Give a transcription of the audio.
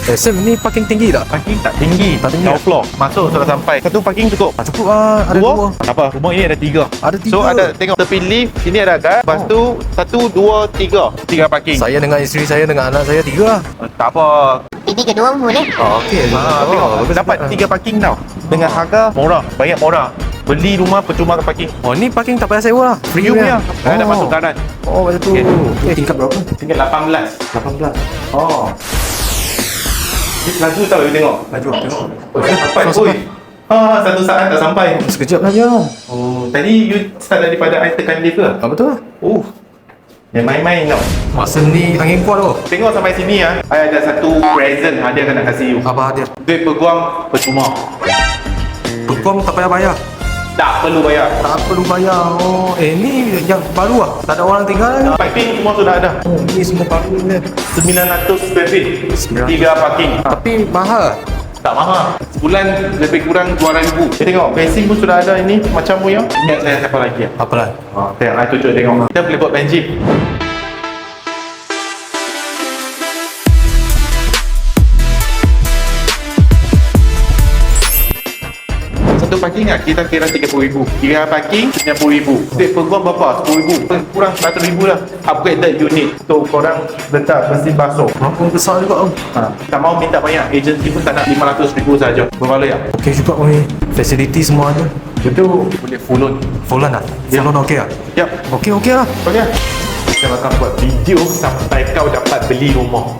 Sam, ni parking tinggi tak? Parking tak tinggi. Tak tinggi. Ground floor. Masuk sudah sampai. Satu parking cukup. Cukup lah, ada dua. Apa? Rumah ini ada 3. Ada 3. So ada tengok tepi lift, sini ada gas. Lepas tu 1, 2, 3. 3 parking. Saya dengan isteri saya dengan anak saya 3 lah. Tak apa. Ini kedua pun boleh. Okey. Tengok dapat 3 parking tau. Dengan harga murah, banyak murah. Beli rumah percuma ke parking. Oh, ni parking tak payah sewa lah. Free punya. Ada masuk garan. Oh, macam tu. Okay, tingkat berapa? Tingkat 18. 18. Oh. Ni laju tau you tengok. Laju tengok. Sampai. Sampai. Oi. Satu saat tak sampai. Sekejap saja. Oh, tadi you start daripada I tekan lift ke? Betul lah. Oh. Yang main-main tau. Masa ni angin kuat tu. Tengok sampai sini I ada satu present hadiah nak kasih you. Apa dia? Duit peguam percuma. Peguam tak payah bayar. Tak perlu bayar. Tak perlu bayar. Oh, ni yang baru lah. Tak ada orang tinggal lagi. Parking semua sudah ada. Oh, ni semua parking ni. 900 square feet. 900. 3 parking. Tapi mahal. Tak mahal. Sebulan lebih kurang 2,000. Tengok, bensin pun sudah ada ini. Macam punya. Ingat saya siapa lagi ya? Apa lah? Tengok, I tunjuk tengok. Kita boleh buat bensin. Satu parking lah, kita kira 30,000. Kira parking, 90,000. Duit peguam berapa? 10,000. Kurang 100,000 lah. Upgraded unit. Untuk korang letak mesin basuh. Mampu besar juga. Tak mau minta banyak. Agensi pun tak nak 500,000 saja. Berbaloi tak? Okey juga ni. Facility semua ada. Betul. Boleh full loan. Full lah. Ya. Full okey lah. Yap. Okey lah. Okay. Kita akan buat video sampai kau dapat beli rumah.